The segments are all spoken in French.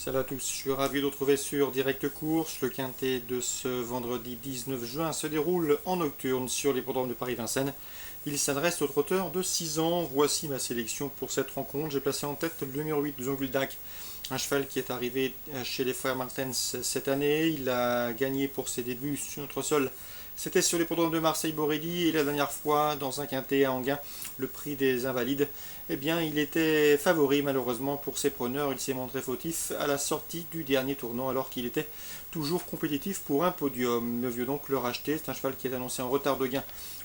Salut à tous, je suis ravi de vous retrouver sur Direct Course. Le quintet de ce vendredi 19 juin se déroule en nocturne sur l'hippodrome de Paris-Vincennes. Il s'adresse aux trotteurs de 6 ans. Voici ma sélection pour cette rencontre. J'ai placé en tête le numéro 8 de Zonguldak, un cheval qui est arrivé chez les frères Martens cette année. Il a gagné pour ses débuts sur notre sol. C'était sur l'hippodrome de Marseille-Borelli et la dernière fois, dans un quintet à Anguin, le prix des Invalides, eh bien, il était favori malheureusement pour ses preneurs. Il s'est montré fautif à la sortie du dernier tournant alors qu'il était toujours compétitif pour un podium. Mieux vaut donc le racheter. C'est un cheval qui est annoncé en retard de gain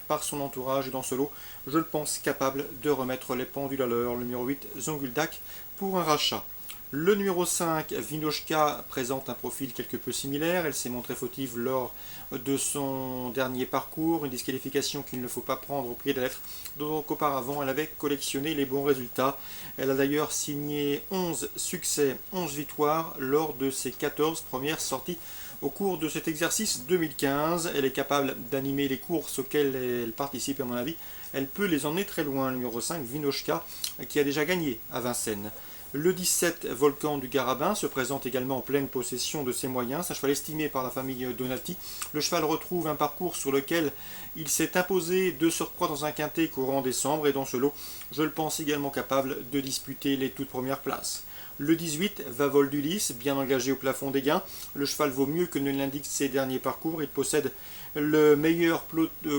par son entourage et dans ce lot, je le pense capable de remettre les pendules à l'heure. Le numéro 8, Zonguldak, pour un rachat. Le numéro 5, Vinochka, présente un profil quelque peu similaire. Elle s'est montrée fautive lors de son dernier parcours, une disqualification qu'il ne faut pas prendre au pied de la lettre. Donc auparavant, elle avait collectionné les bons résultats. Elle a d'ailleurs signé 11 succès, 11 victoires lors de ses 14 premières sorties au cours de cet exercice 2015. Elle est capable d'animer les courses auxquelles elle participe, à mon avis. Elle peut les emmener très loin. Le numéro 5, Vinochka, qui a déjà gagné à Vincennes. Le 17, Volcan du Garabin, se présente également en pleine possession de ses moyens. C'est un cheval estimé par la famille Donati. Le cheval retrouve un parcours sur lequel il s'est imposé de surcroît dans un quintet courant décembre. Et dans ce lot, je le pense également capable de disputer les toutes premières places. Le 18, Vavol d'Ulysse, bien engagé au plafond des gains. Le cheval vaut mieux que ne l'indiquent ses derniers parcours. Il possède le meilleur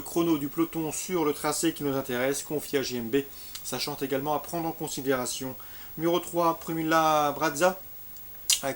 chrono du peloton sur le tracé qui nous intéresse, confié à JMB, sachant également à prendre en considération. Numéro 3, Primula Brazza,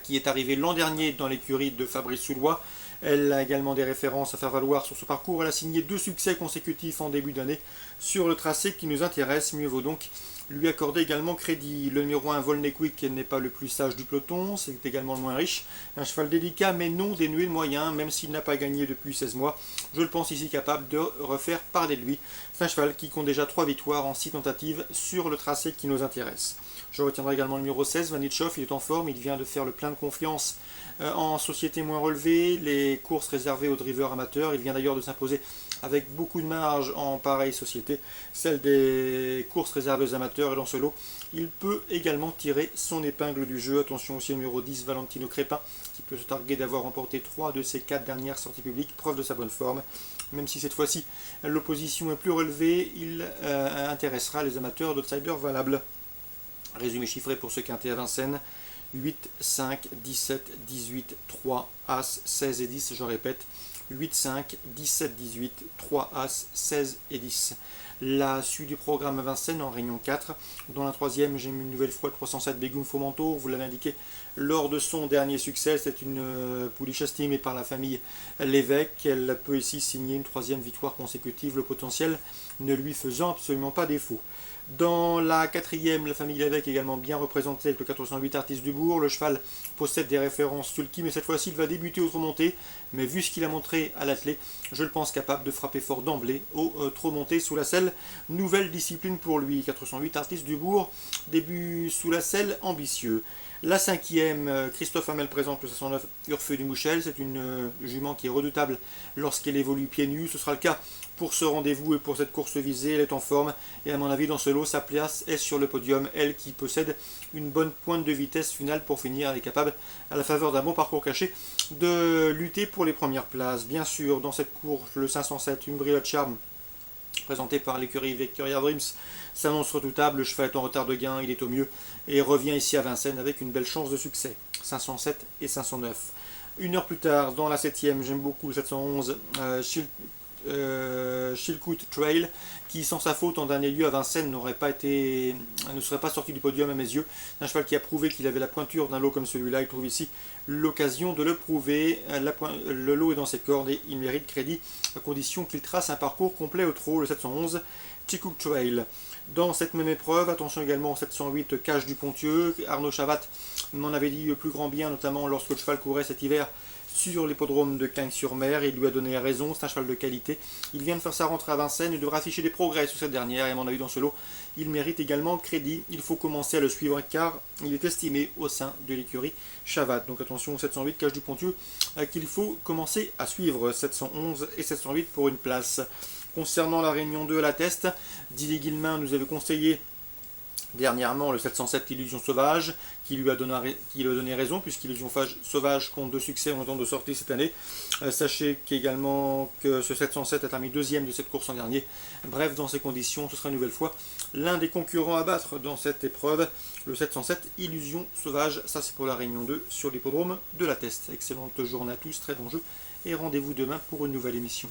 qui est arrivée l'an dernier dans l'écurie de Fabrice Soulois. Elle a également des références à faire valoir sur ce parcours. Elle a signé 2 succès consécutifs en début d'année sur le tracé qui nous intéresse. Mieux vaut donc lui accorder également crédit. Le numéro 1, Volnequick, n'est pas le plus sage du peloton, c'est également le moins riche. Un cheval délicat mais non dénué de moyens, même s'il n'a pas gagné depuis 16 mois. Je le pense ici capable de refaire parler de lui. C'est un cheval qui compte déjà 3 victoires en 6 tentatives sur le tracé qui nous intéresse. Je retiendrai également le numéro 16, Vanitchov, il est en forme, il vient de faire le plein de confiance en société moins relevée, les courses réservées aux drivers amateurs. Il vient d'ailleurs de s'imposer avec beaucoup de marge en pareille société, celle des courses réservées aux amateurs. Et dans ce lot, il peut également tirer son épingle du jeu. Attention aussi au numéro 10, Valentino Crépin, qui peut se targuer d'avoir remporté 3 de ses 4 dernières sorties publiques, preuve de sa bonne forme. Même si cette fois-ci l'opposition est plus relevée, il intéressera les amateurs d'outsiders valables. Résumé chiffré pour ce quintet à Vincennes: 8, 5, 17, 18, 3, As, 16 et 10. Je répète, 8, 5, 17, 18, 3 As, 16 et 10. La suite du programme à Vincennes en réunion 4. Dans la troisième, j'ai mis une nouvelle fois le 307 Begum Fomanto. Vous l'avez indiqué lors de son dernier succès. C'est une pouliche estimée par la famille Lévesque. Elle peut ici signer une 3e victoire consécutive, le potentiel ne lui faisant absolument pas défaut. Dans la 4e, la famille Lévesque est également bien représentée avec le 408 Artiste du Bourg. Le cheval possède des références sulky, mais cette fois-ci il va débuter au trot monté. Mais vu ce qu'il a montré à l'attelé, je le pense capable de frapper fort d'emblée au trot monté sous la selle. Nouvelle discipline pour lui, 408 Artiste du Bourg, début sous la selle ambitieux. La 5e, Christophe Hamel présente le 509 Urfeu du Mouchel. C'est une jument qui est redoutable lorsqu'elle évolue pieds nus. Ce sera le cas pour ce rendez-vous et pour cette course visée. Elle est en forme et à mon avis dans ce lot, sa place est sur le podium. Elle qui possède une bonne pointe de vitesse finale pour finir. Elle est capable, à la faveur d'un bon parcours caché, de lutter pour les premières places. Bien sûr, dans cette course, le 507 Umbrella Charm, présenté par l'écurie Victoria Dreams, s'annonce redoutable. Le cheval est en retard de gain, il est au mieux et revient ici à Vincennes avec une belle chance de succès. 507 et 509. Une heure plus tard, dans la 7e, j'aime beaucoup le 711 Chilcoot Trail, qui sans sa faute en dernier lieu à Vincennes ne serait pas sorti du podium à mes yeux. Un cheval qui a prouvé qu'il avait la pointure d'un lot comme celui-là. Il trouve ici l'occasion de le prouver. Le lot est dans ses cordes et il mérite crédit à condition qu'il trace un parcours complet au trot. Le 711 Chilcoot Trail. Dans cette même épreuve, attention également au 708 Cache du Pontieux. Arnaud Chavat m'en avait dit le plus grand bien, notamment lorsque le cheval courait cet hiver sur l'hippodrome de Cagnes-sur-Mer. Il lui a donné raison, c'est un cheval de qualité. Il vient de faire sa rentrée à Vincennes et devra afficher des progrès sur cette dernière. Et à mon avis, dans ce lot, il mérite également crédit. Il faut commencer à le suivre car il est estimé au sein de l'écurie Chavat. Donc attention au 708 Cache du Pontieux qu'il faut commencer à suivre. 711 et 708 pour une place. Concernant la réunion 2 à la test, Didier Guillemin nous avait conseillé Dernièrement, le 707 Illusion Sauvage, qui lui a donné raison, puisqu'Illusion Sauvage compte 2 succès en temps de sortie cette année. Sachez qu'également que ce 707 a terminé deuxième de cette course en dernier. Bref, dans ces conditions, ce sera une nouvelle fois l'un des concurrents à battre dans cette épreuve, le 707 Illusion Sauvage. Ça, c'est pour la Réunion 2 sur l'hippodrome de la Teste. Excellente journée à tous, très bon jeu, et rendez-vous demain pour une nouvelle émission.